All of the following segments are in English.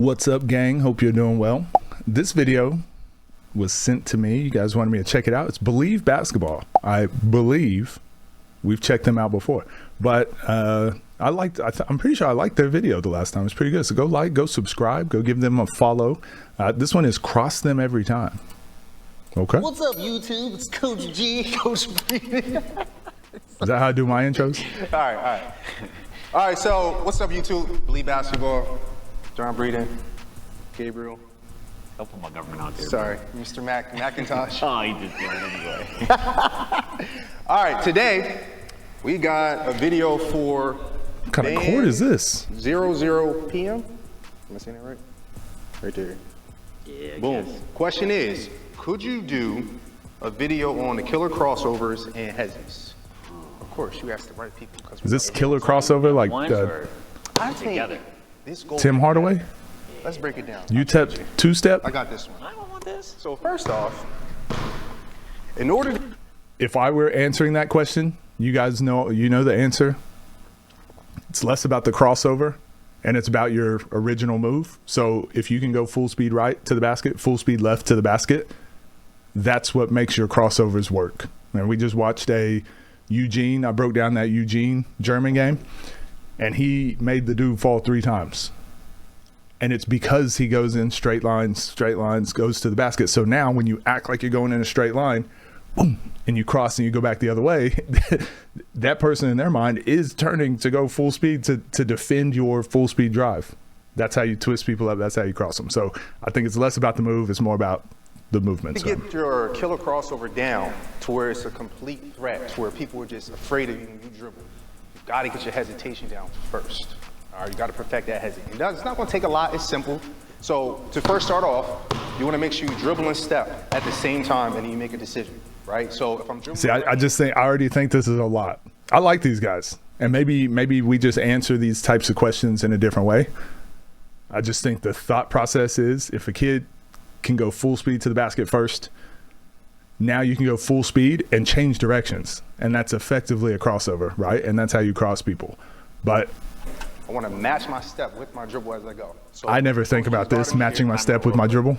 What's up, gang? Hope you're doing well. This video was sent to me. You guys wanted me to check it out. It's Believe Basketball. I believe we've checked them out before, but I'm pretty sure I liked their video the last time. It's pretty good. So go like, go subscribe, go give them a follow. This one is Cross Them Every Time. Okay. What's up, YouTube? It's Coach G, Coach B. Is that how I do my intros? All right, so what's up, YouTube? Believe Basketball. John Breeden, Gabriel. Don't put my government out there. Sorry, bro. Mr. McIntosh. Oh, he just did it anyway. All right, today we got a video for What kind of cord is this? 00 p.m. Am I saying that right? Right there. Yeah, Boom. Question is, could you do a video on the killer crossovers and hezzies? Of course, you asked the right people. Is this killer crossover like I think together? this goes Tim Hardaway? Let's break it down. UTEP two-step? I got this one. I don't want this. So first off, in order to If I were answering that question, you guys know the answer. It's less about the crossover and it's about your original move. So if you can go full speed right to the basket, full speed left to the basket, that's what makes your crossovers work. And we just watched I broke down that Eugene German game, and he made the dude fall 3 times. And it's because he goes in straight lines, goes to the basket. So now when you act like you're going in a straight line, boom, and you cross and you go back the other way, that person in their mind is turning to go full speed to defend your full speed drive. That's how you twist people up. That's how you cross them. So I think it's less about the move. It's more about the movement. to get your killer crossover down to where it's a complete threat, to where people are just afraid of you when you dribble, you've got to get your hesitation down first. All right, you got to perfect that hesitation. It's not going to take a lot. It's simple. So to first start off, you want to make sure you dribble and step at the same time, and then you make a decision, right? So if I'm dribbling, see, I already think this is a lot. I like these guys, and maybe we just answer these types of questions in a different way. I just think the thought process is, if a kid can go full speed to the basket first, now you can go full speed and change directions, and that's effectively a crossover, right? And that's how you cross people. But I want to match my step with my dribble as I go. So I never think about this, matching my step with my dribble.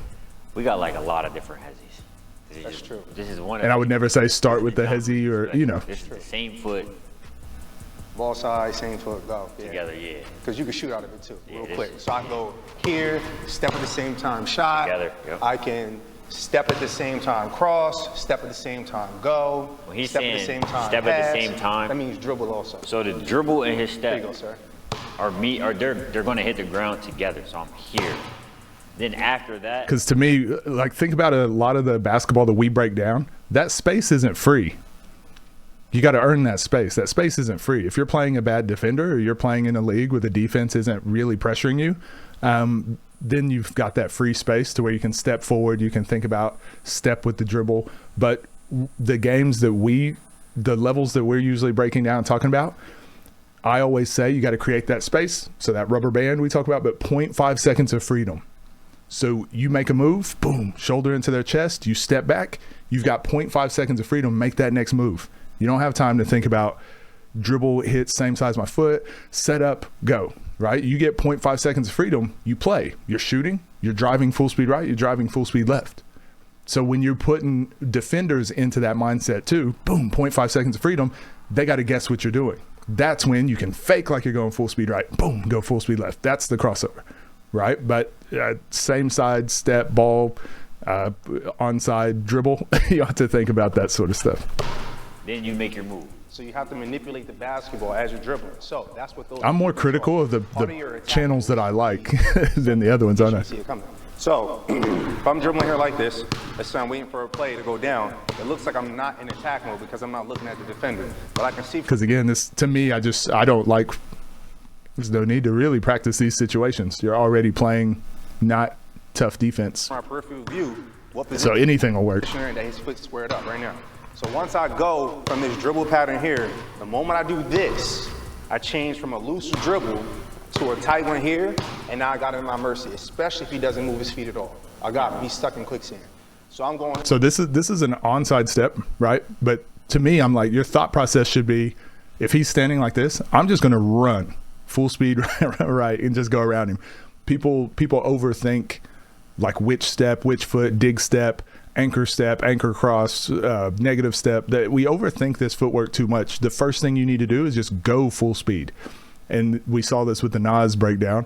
We got like a lot of different hezzies. That's true. This is one. And I would never say start with the hezzy or, This is the same foot ball side, same foot, go. Yeah. together, yeah. Because you can shoot out of it too, real it quick. is. So I can go here, step at the same time, shot. Together, yep. I can step at the same time, cross, step at the same time, go. When he's step at the saying same time, step at pass. the same time- That means dribble also. So the dribble and his There you step go, sir. they're going to hit the ground together. So I'm here. Then after that, Because to me, like, think about a lot of the basketball that we break down, that space isn't free. You got to earn that space. That space isn't free. If you're playing a bad defender, or you're playing in a league where the defense isn't really pressuring you, then you've got that free space to where you can step forward. You can think about step with the dribble. But the games that the levels that we're usually breaking down and talking about, I always say you got to create that space. So that rubber band we talk about, but 0.5 seconds of freedom. So you make a move, boom, shoulder into their chest, you step back, you've got 0.5 seconds of freedom, make that next move. You don't have time to think about dribble, hit, same size my foot, set up, go, right? You get 0.5 seconds of freedom, you play. You're shooting, you're driving full speed right, you're driving full speed left. So when you're putting defenders into that mindset too, boom, 0.5 seconds of freedom, they got to guess what you're doing. That's when you can fake like you're going full speed right, boom, go full speed left. That's the crossover, right? But same side, step, ball, onside, dribble, you have to think about that sort of stuff. then you make your move. So you have to manipulate the basketball as you're dribbling. So that's what those. I'm more critical of the channels that I like than the other ones, aren't I? See it coming. So if I'm dribbling here like this, let's say I'm waiting for a play to go down. It looks like I'm not in attack mode because I'm not looking at the defender. But I can see. Because again, this to me, I don't like. There's no need to really practice these situations. You're already playing not tough defense, My peripheral view, what so position anything will work. that his foot's squared up right now. So once I go from this dribble pattern here, the moment I do this, I change from a loose dribble to a tight one here, and now I got him at my mercy, especially if he doesn't move his feet at all. I got him, he's stuck in quicksand. So I'm going. So this is an onside step, right? But to me, I'm like, your thought process should be, if he's standing like this, I'm just going to run full speed right and just go around him. People overthink like which step, which foot, dig step, anchor cross, negative step. That we overthink this footwork too much. The first thing you need to do is just go full speed. And we saw this with the Nas breakdown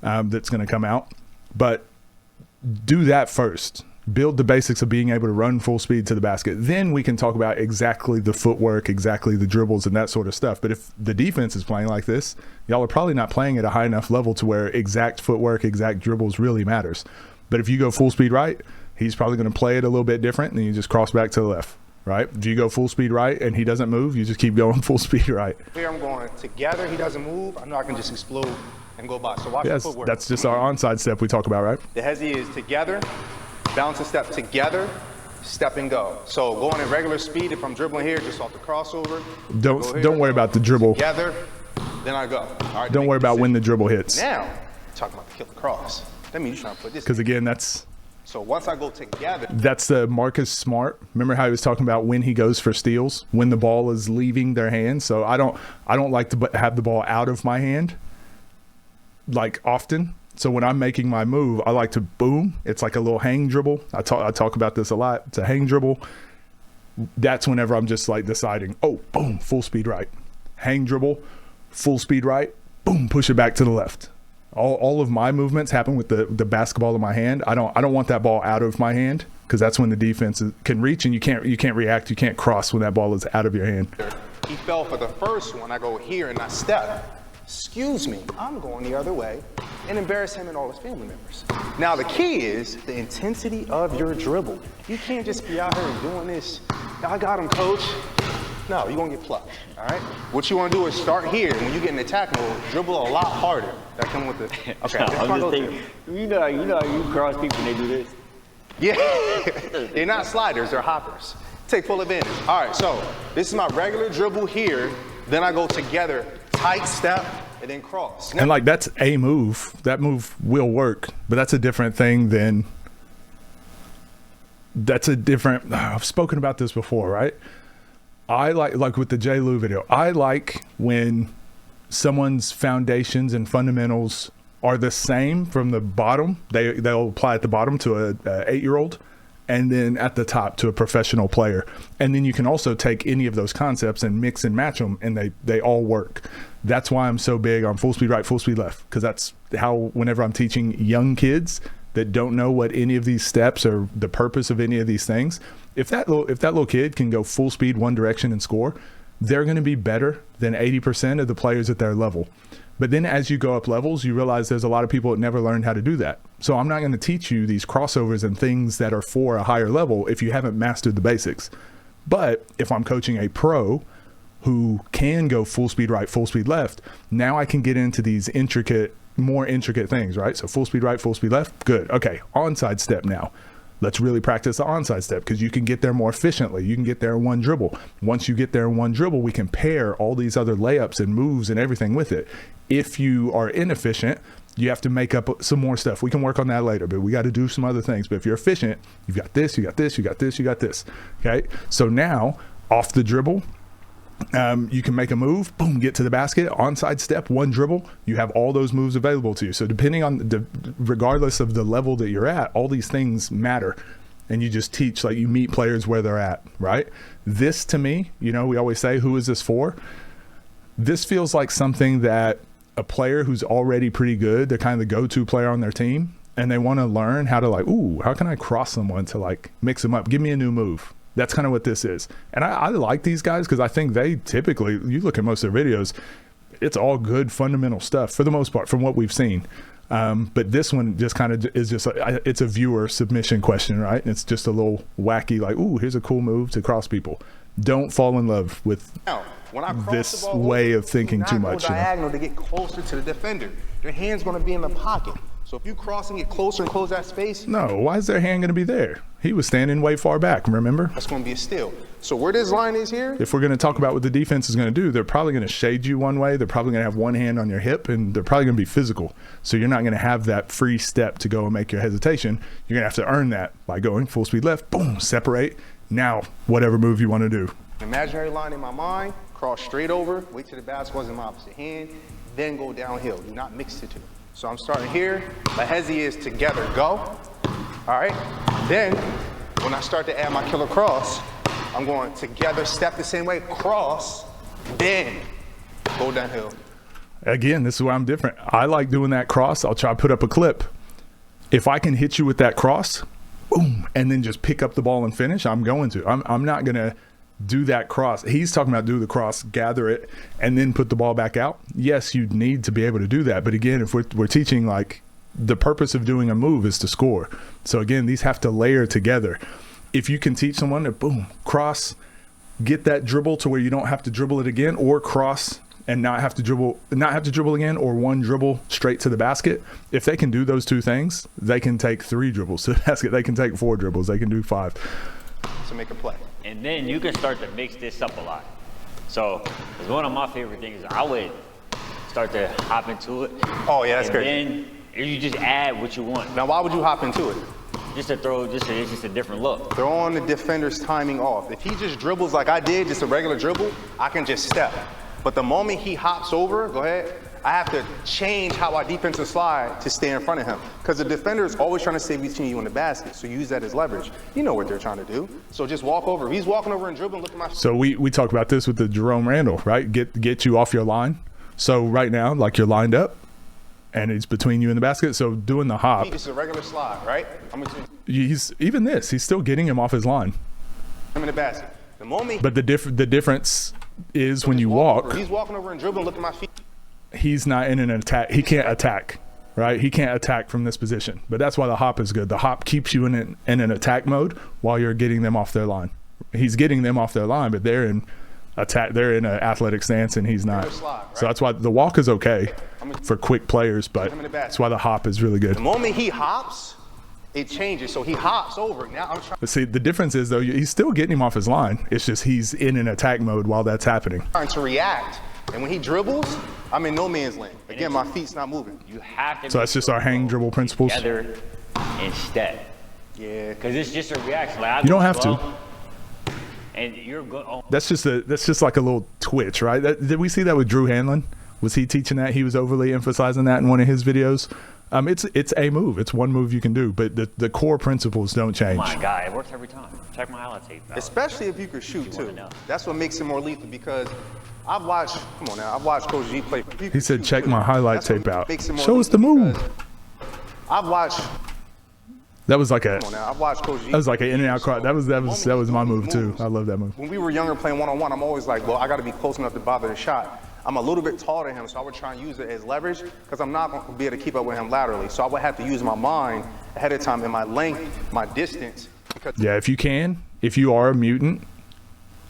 that's going to come out. But do that first. Build the basics of being able to run full speed to the basket. Then we can talk about exactly the footwork, exactly the dribbles and that sort of stuff. But if the defense is playing like this, y'all are probably not playing at a high enough level to where exact footwork, exact dribbles really matters. But if you go full speed right, he's probably going to play it a little bit different, and then you just cross back to the left, right? If you go full speed right and he doesn't move, you just keep going full speed right. Here I'm going together, he doesn't move, I know I can just explode and go by. So watch the footwork. That's just our onside step we talk about, right? The hezzy is together, bounce and step together, step and go. So going at regular speed, if I'm dribbling here, just off the crossover. Don't worry about the dribble. Together, then I go. All right, don't worry about when the dribble hits. Now, talking about the killer cross. That means you're trying to put this. Because again, that's. So once I go together. That's the Marcus Smart. Remember how he was talking about when he goes for steals, when the ball is leaving their hand. So I don't like to have the ball out of my hand like often. So when I'm making my move, I like to boom. It's like a little hang dribble. I talk about this a lot. It's a hang dribble. That's whenever I'm just like deciding, oh, boom, full speed right. Hang dribble, full speed right, boom, push it back to the left. All of my movements happen with the basketball in my hand. I don't want that ball out of my hand, because that's when the defense can reach and you can't react. You can't cross when that ball is out of your hand. He fell for the first one. I go here and I step. Excuse me, I'm going the other way and embarrass him and all his family members. Now the key is the intensity of your dribble. You can't just be out here and doing this. I got him, coach. No, you're gonna get plucked, all right? What you wanna do is start here. When you get in attack mode, dribble a lot harder. That come with the, okay. I'm just thinking, you know you cross people when they do this. Yeah, they're not sliders, they're hoppers. Take full advantage. All right, so this is my regular dribble here. Then I go together, tight step, and then cross. And like that's a move. That move will work, but that's a different thing than, I've spoken about this before, right? I like with the J. Lou video, I like when someone's foundations and fundamentals are the same from the bottom. They'll apply at the bottom to a 8-year-old, and then at the top to a professional player. And then you can also take any of those concepts and mix and match them, and they all work. That's why I'm so big on full speed right, full speed left, because that's how, whenever I'm teaching young kids that don't know what any of these steps or the purpose of any of these things, if that little kid can go full speed one direction and score, they're going to be better than 80% of the players at their level. But then as you go up levels, you realize there's a lot of people that never learned how to do that. So I'm not going to teach you these crossovers and things that are for a higher level if you haven't mastered the basics. But if I'm coaching a pro who can go full speed right, full speed left, now I can get into these more intricate things, right? So full speed right, full speed left, good. Okay, onside step now. Let's really practice the onside step, because you can get there more efficiently. You can get there in one dribble. Once you get there in one dribble, we can pair all these other layups and moves and everything with it. If you are inefficient, you have to make up some more stuff. We can work on that later, but we got to do some other things. But if you're efficient, you've got this, you got this, you got this, you got this. Okay, so now off the dribble, you can make a move, boom, get to the basket, onside step, one dribble. You have all those moves available to you. So depending on regardless of the level that you're at, all these things matter. And you just teach, like you meet players where they're at, right? This to me, we always say, who is this for? This feels like something that a player who's already pretty good, they're kind of the go-to player on their team, and they want to learn how to how can I cross someone to mix them up? Give me a new move. That's kind of what this is. And I like these guys because I think they typically, you look at most of their videos, it's all good fundamental stuff for the most part from what we've seen. But this one just kind of is just, it's a viewer submission question, right? And it's just a little wacky, here's a cool move to cross people. Don't fall in love with when I cross this the ball, way of thinking too much. Diagonal to get closer to the defender. Your hand's going to be in the pocket. So if you cross and get closer and close that space. No, why is their hand going to be there? He was standing way far back, remember? That's going to be a steal. So where this line is here. If we're going to talk about what the defense is going to do, they're probably going to shade you one way. They're probably going to have one hand on your hip, and they're probably going to be physical. So you're not going to have that free step to go and make your hesitation. You're going to have to earn that by going full speed left, boom, separate. Now, whatever move you want to do. Imaginary line in my mind, cross straight over, wait till the basketball's in my opposite hand, then go downhill. Do not mix the two. So I'm starting here. My hezzy is together, go. All right. Then, when I start to add my killer cross, I'm going together, step the same way, cross, then go downhill. Again, this is where I'm different. I like doing that cross. I'll try to put up a clip. If I can hit you with that cross, boom, and then just pick up the ball and finish, I'm going to. I'm not going to do that cross. He's talking about do the cross, gather it, and then put the ball back out. Yes, you need to be able to do that. But again, if we're teaching, like, the purpose of doing a move is to score. So again, these have to layer together. If you can teach someone to, boom, cross, get that dribble to where you don't have to dribble it again, or cross and not have to dribble again, or one dribble straight to the basket. If they can do those two things, they can take 3 dribbles to the basket. They can take 4 dribbles. They can do 5. To make a play. And then you can start to mix this up a lot. So one of my favorite things is I would start to hop into it. Oh yeah, that's great. And then you just add what you want. Now, why would you hop into it? Just to throw, it's just a different look. Throwing the defender's timing off. If he just dribbles like I did, just a regular dribble, I can just step. But the moment he hops over, go ahead, I have to change how I defensive slide to stay in front of him. Because the defender is always trying to stay between you and the basket. So use that as leverage. You know what they're trying to do. So just walk over. If he's walking over and dribbling, look at my. So we talk about this with the Jerome Randall, right? Get you off your line. So right now, like, you're lined up, and it's between you and the basket. So doing the hop. It's a regular slide, right? He's still getting him off his line. I'm in the basket. The moment. But the difference is when you walk. He's walking over and dribbling, look at my feet. He's not in an attack. He can't attack, right? He can't attack from this position. But that's why the hop is good. The hop keeps you in an attack mode while you're getting them off their line. He's getting them off their line, but they're in attack. They're in an athletic stance, and he's not. Slide, right? So that's why the walk is okay for quick players, but that's why the hop is really good. The moment he hops, it changes. So he hops over. Now I'm trying. But see, the difference is, though, he's still getting him off his line. It's just he's in an attack mode while that's happening. Trying to react. And when he dribbles, I'm in no man's land. Again, my feet's not moving. You have to. So that's just our hang dribble principles. Together instead. Yeah. Because it's just a reaction. Like, You don't have to. And you're good. Oh. That's just like a little twitch, right? Did we see that with Drew Hanlon? Was he teaching that? He was overly emphasizing that in one of his videos. It's a move. It's one move you can do, but the core principles don't change. My God, it works every time. Check my highlight tape out. Especially if you can shoot too. That's what makes it more lethal, because I've watched Coach G play. He said, check my highlight tape out. Show us the move. I've watched. That was like I've watched Coach G. That was like an in and out cross. That was my move too. I love that move. When we were younger playing one-on-one, I'm always like, well, I got to be close enough to bother the shot. I'm a little bit taller than him, so I would try and use it as leverage, because I'm not going to be able to keep up with him laterally. So I would have to use my mind ahead of time and my length, my distance. Yeah, if you are a mutant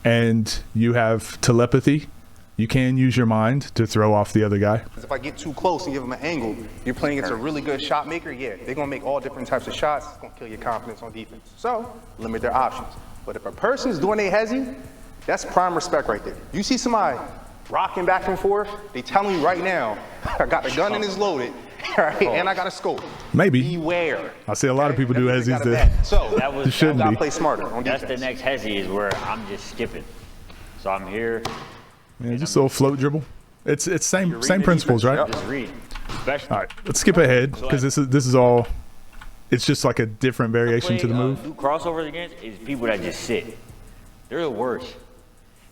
and you have telepathy, you can use your mind to throw off the other guy. If I get too close and give them an angle, you're playing against a really good shot maker, yeah, they're going to make all different types of shots. It's going to kill your confidence on defense. So limit their options. But if a person's doing a hezzy, that's prime respect right there. You see somebody rocking back and forth, they telling you right now, I got the gun and it's loaded, right? And I got a scope. Maybe. Beware. I see a lot of people do hezzies So that shouldn't gotta be. play smarter on defense. That's the next hezzy, is where I'm just skipping. So I'm here. Yeah, just a little float dribble. It's same principles, right? Just read. Especially All right, let's skip ahead, because this is all. It's just like a different variation to the move. Do crossovers against is people that just sit. They're the worst,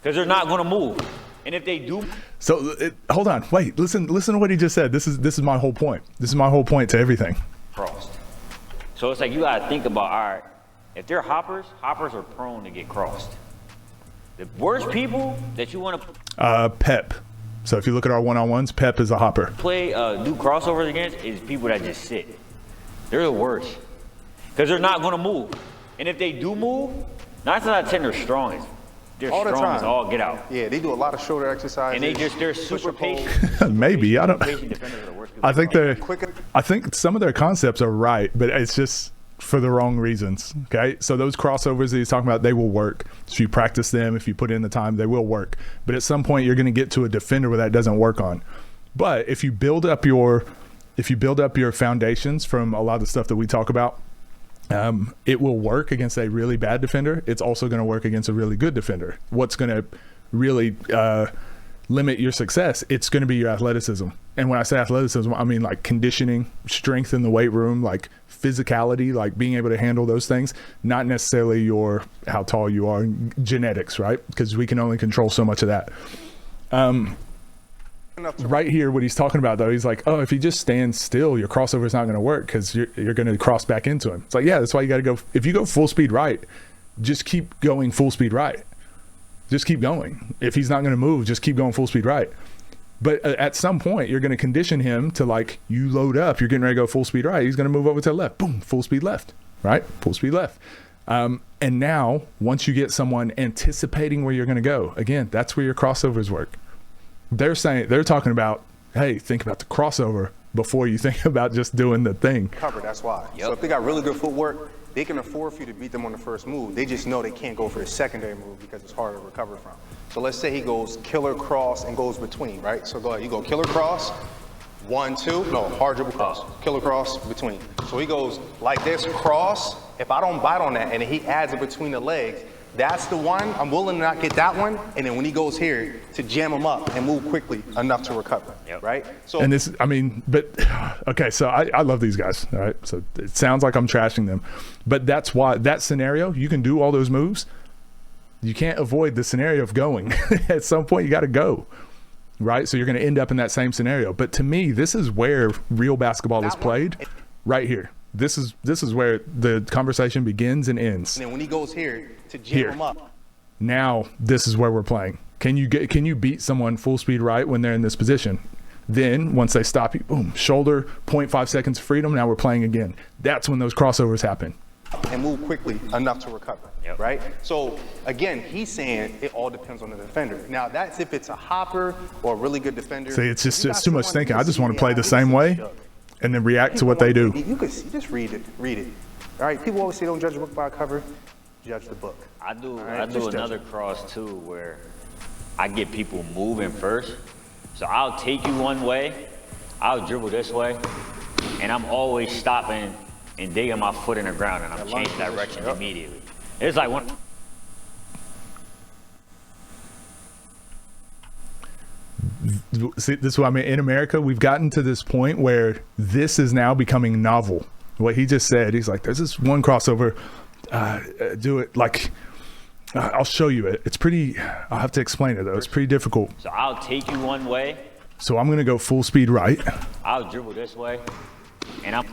because they're not going to move. And if they do, so hold on, wait, listen to what he just said. This is my whole point. This is my whole point to everything. crossed. So it's like you got to think about, all right, if they're hoppers are prone to get crossed. The worst people that you want to Pep. So if you look at our one-on-ones, Pep is a hopper. play, do crossovers against is people that just sit. They're the worst, because they're not going to move. And if they do move, 9 times out of 10 they're strongest. They're All the strong time. as all get out. Yeah, they do a lot of shoulder exercises. And they're super patient. Maybe, I don't. Patient defenders are the worst people. I think some of their concepts are right, but it's just for the wrong reasons. Okay, so those crossovers that he's talking about, they will work. If you practice them, if you put in the time, they will work. But at some point, you're going to get to a defender where that doesn't work on. But if you build up your foundations from a lot of the stuff that we talk about, it will work against a really bad defender. It's also going to work against a really good defender. What's going to really limit your success? It's going to be your athleticism. And when I say athleticism, I mean like conditioning, strength in the weight room, like physicality, like being able to handle those things, not necessarily your how tall you are, genetics, right? Because we can only control so much of that. Right here, what he's talking about though, he's like, oh, if he just stands still, your crossover is not going to work because you're going to cross back into him. It's like, yeah, that's why you got to go. If you go full speed right, just keep going full speed right. Just keep going. If he's not going to move, just keep going full speed right. But at some point, you're going to condition him to like, you load up, you're getting ready to go full speed right. He's going to move over to the left. Boom, full speed left, right? Full speed left. And now, once you get someone anticipating where you're going to go, again, that's where your crossovers work. They're talking about, hey, think about the crossover before you think about just doing the thing. Cover, that's why. So if they got really good footwork, they can afford for you to beat them on the first move. They just know they can't go for a secondary move because it's harder to recover from. So let's say he goes killer cross and goes between, right? So go ahead, you go killer cross, 1, 2, no, hard dribble cross, killer cross, between. So he goes like this, cross. If I don't bite on that and he adds it between the legs, that's the one. I'm willing to not get that one. And then when he goes here, to jam him up and move quickly enough to recover, right? So, and this, I mean, but, okay, so I love these guys, all right? So it sounds like I'm trashing them. But that's why, that scenario, you can do all those moves. You can't avoid the scenario of going. At some point, you got to go, right? So you're going to end up in that same scenario. But to me, this is where real basketball is played, right here. This is where the conversation begins and ends. And then when he goes here, to jam him up. Now, this is where we're playing. Can you beat someone full speed right when they're in this position? Then, once they stop you, boom, shoulder, 0.5 seconds of freedom, now we're playing again. That's when those crossovers happen. And move quickly enough to recover, right? So, again, he's saying it all depends on the defender. Now, that's if it's a hopper or a really good defender. See, it's too much thinking. I just want to play the same way and then react to what they do. You can just read it. All right, people always say don't judge a book by a cover, judge the book. I do another cross too where I get people moving first. So I'll take you one way, I'll dribble this way, and I'm always stopping and digging my foot in the ground and I'm changing direction immediately. It's like one. See, this is what I mean. In America, we've gotten to this point where this is now becoming novel. What he just said, he's like, there's this one crossover, do it like, I'll show you it. It's pretty, I'll have to explain it though. It's pretty difficult. So I'll take you one way. So I'm going to go full speed right. I'll dribble this way. And I'm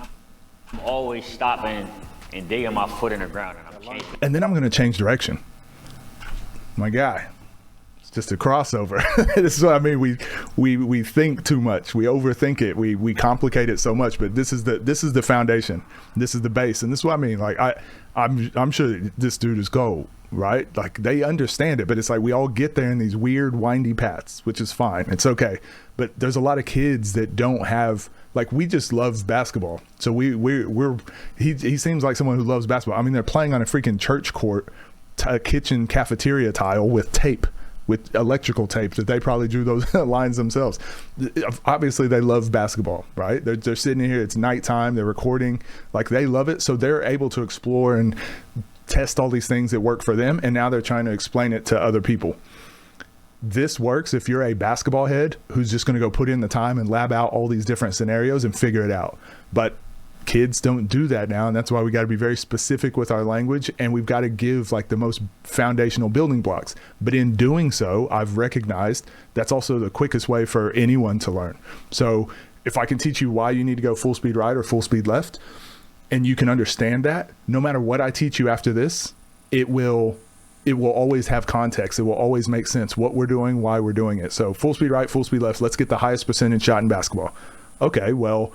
always stopping and digging my foot in the ground and I'm changing. And then I'm going to change direction. My guy. Just a crossover. This is what I mean. We think too much. We overthink it. We complicate it so much. But this is the foundation. This is the base. And this is what I mean. Like I'm sure this dude is gold, right? Like they understand it. But it's like we all get there in these weird windy paths, which is fine. It's okay. But there's a lot of kids that don't have. Like we just love basketball. So he seems like someone who loves basketball. I mean, they're playing on a freaking church court, a kitchen cafeteria tile with tape. With electrical tape that they probably drew those lines themselves. Obviously they love basketball, right? They're sitting here, it's nighttime, they're recording, like they love it. So they're able to explore and test all these things that work for them. And now they're trying to explain it to other people. This works if you're a basketball head who's just going to go put in the time and lab out all these different scenarios and figure it out. But kids don't do that now, and that's why we got to be very specific with our language, and we've got to give like the most foundational building blocks. But in doing so, I've recognized that's also the quickest way for anyone to learn. So if I can teach you why you need to go full speed right or full speed left, and you can understand that, no matter what I teach you after this, it will always have context. It will always make sense what we're doing, why we're doing it. So full speed right, full speed left, let's get the highest percentage shot in basketball. Okay, well,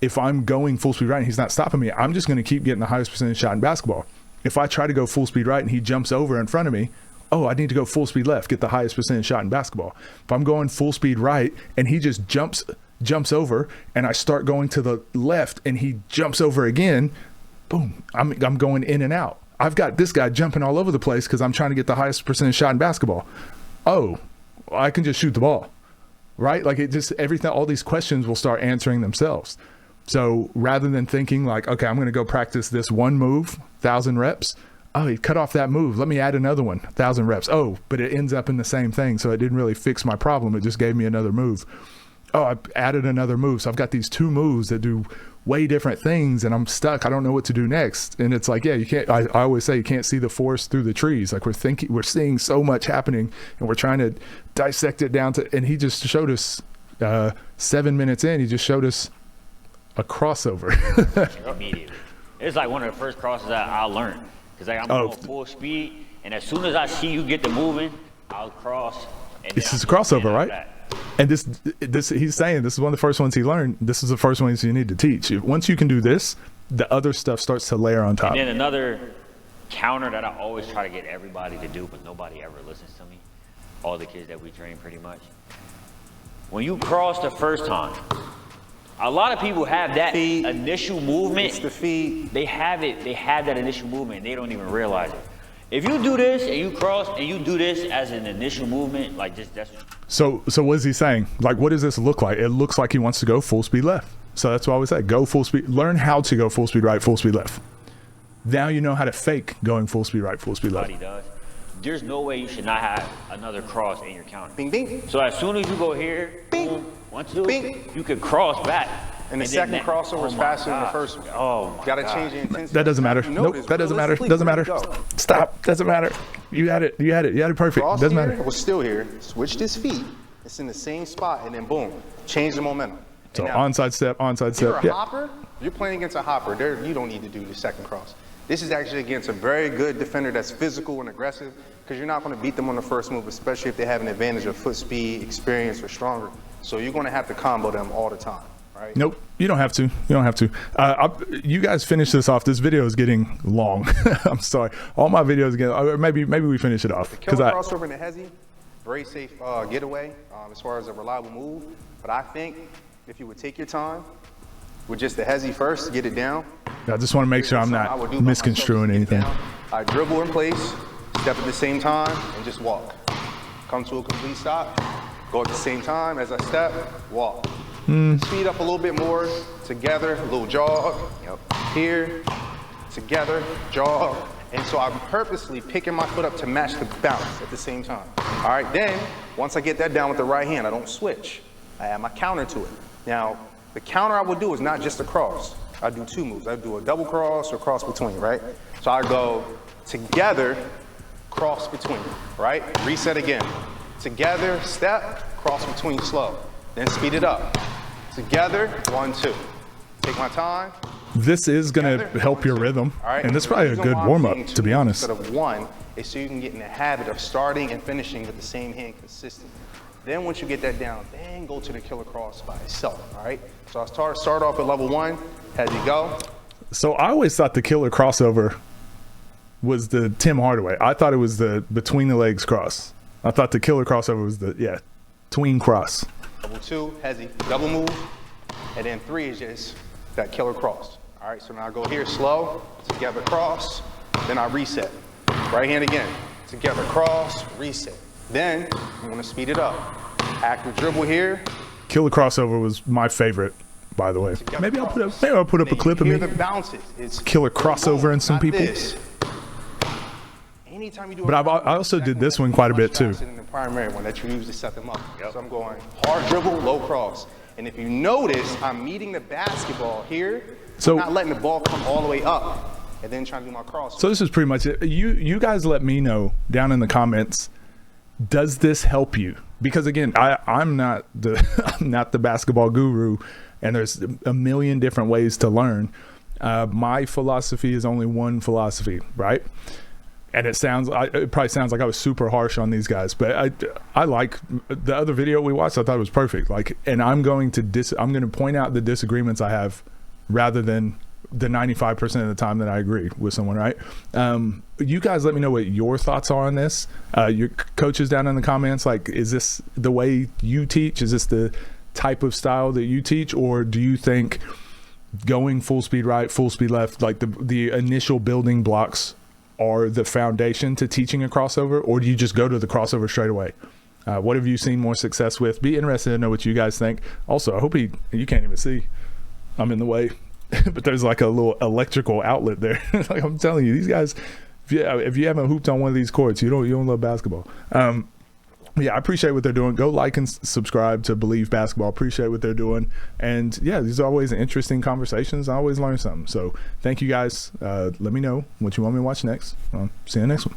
if I'm going full speed right and he's not stopping me, I'm just going to keep getting the highest percentage shot in basketball. If I try to go full speed right and he jumps over in front of me, oh, I need to go full speed left, get the highest percentage shot in basketball. If I'm going full speed right and he just jumps over and I start going to the left and he jumps over again, boom, I'm going in and out. I've got this guy jumping all over the place because I'm trying to get the highest percentage shot in basketball. Oh, I can just shoot the ball, right? Like it just, everything, all these questions will start answering themselves. So rather than thinking like, okay, I'm going to go practice this one move, 1,000 reps. Oh, he cut off that move. Let me add another one, 1,000 reps. Oh, but it ends up in the same thing. So it didn't really fix my problem. It just gave me another move. oh, I added another move. So I've got these 2 moves that do way different things and I'm stuck. I don't know what to do next. And it's like, yeah, you can't, I always say you can't see the forest through the trees. Like we're seeing so much happening and we're trying to dissect it down to, and he just showed us 7 minutes in, he just showed us a crossover. Immediately. It's like one of the first crosses that I learned. Cause like I'm going full speed and as soon as I see you get to moving, I'll cross. And this is a crossover, right? And this he's saying this is one of the first ones he learned. This is the first ones you need to teach. Once you can do this, the other stuff starts to layer on top. And then another counter that I always try to get everybody to do, but nobody ever listens to me. All the kids that we train pretty much. When you cross the first time, a lot of people have that initial movement. It's the feet. They have it. They have that initial movement. And they don't even realize it. If you do this and you cross and you do this as an initial movement, like just that's what So what is he saying? Like, what does this look like? It looks like he wants to go full speed left. So that's why I always say, go full speed. Learn how to go full speed right, full speed left. Now you know how to fake going full speed right, full speed left. everybody does. There's no way you should not have another cross in your counter. Bing, bing. So as soon as you go here, Bing. boom, 1, 2, Bing. you could cross back. And the then second that- crossover is my faster than the gosh. first one. Oh my Gotta gosh. change the intensity. That doesn't matter. You Nope, notice, that doesn't matter. realistically, Doesn't matter. where'd it go? Stop. Doesn't matter. You had it. You had it. You had it perfect. Cross Doesn't here, matter. we're still here. Switch this feet. It's in the same spot, and then boom, change the momentum. So And now, onside step, onside if you're step. a Yeah. hopper, you're playing against a hopper. There, you don't need to do the second cross. This is actually against a very good defender that's physical and aggressive, because you're not going to beat them on the first move, especially if they have an advantage of foot speed, experience, or stronger. So you're going to have to combo them all the time, right? Nope. You don't have to. You don't have to. You guys finish this off. This video is getting long. I'm sorry. All my videos again. Maybe we finish it off Killer crossover in the hezzy, very safe getaway as far as a reliable move. But I think if you would take your time with just the hezzy first, get it down. I just want to make sure I'm I would not do by myself, misconstruing just get it anything. down. I dribble in place, step at the same time, and just walk. Come to a complete stop, go at the same time as I step, walk. Speed up a little bit more, together, a little jog, here, together, jog. And so I'm purposely picking my foot up to match the bounce at the same time. All right, then, once I get that down with the right hand, I don't switch. I add my counter to it. Now, the counter I would do is not just a cross. I do 2 moves. I do a double cross or cross between, right? So I go together, cross between, right? Reset again. Together, step, cross between slow. Then speed it up. Together, 1, 2. Take my time. This is going to Together, help your 1, 2. rhythm. All right? And this is The probably a reason good why I'm warm up, saying to 2 be honest. Instead of 1 is so you can get in the habit of starting and finishing with the same hand consistently. Then once you get that down, then go to the killer cross by itself, all right? So I start off at level 1, as you go. So I always thought the killer crossover was the Tim Hardaway. I thought it was the between the legs cross. I thought the killer crossover was the, tween cross. Level 2, hezzy, double move. And then 3 is just that killer cross. All right, so now I go here slow, together cross, then I reset. Right hand again, together cross, reset. Then I'm gonna speed it up. Active dribble here. Killer crossover was my favorite, by the way. together Maybe I'll put cross. up a clip of Hear me. the bounces. It's Killer crossover in some not people. this. Anytime you do But I also did this one quite a bit too. Than the primary one that you use to set them up. So I'm going hard dribble, low cross. And if you notice, I'm meeting the basketball here. So- I'm not letting the ball come all the way up and then trying to do my cross. So this is pretty much it. You guys let me know down in the comments. Does this help you? Because again, I'm not the I'm not the basketball guru, and there's a million different ways to learn. My philosophy is only one philosophy, right? And it probably sounds like I was super harsh on these guys, but I like the other video we watched. I thought it was perfect. Like, and I'm going to point out the disagreements I have, rather than the 95% of the time that I agree with someone, right? You guys let me know what your thoughts are on this. Your coaches down in the comments, like, is this the way you teach? Is this the type of style that you teach? Or do you think going full speed right, full speed left, like the initial building blocks are the foundation to teaching a crossover? Or do you just go to the crossover straight away? What have you seen more success with? Be interested to know what you guys think. Also, I hope you can't even see. I'm in the way. But there's like a little electrical outlet there. Like I'm telling you, these guys, if you haven't hooped on one of these courts, you don't love basketball. Yeah, I appreciate what they're doing. Go like and subscribe to Believe Basketball. Appreciate what they're doing. And yeah, these are always interesting conversations. I always learn something. So thank you guys. Let me know what you want me to watch next. See you next one.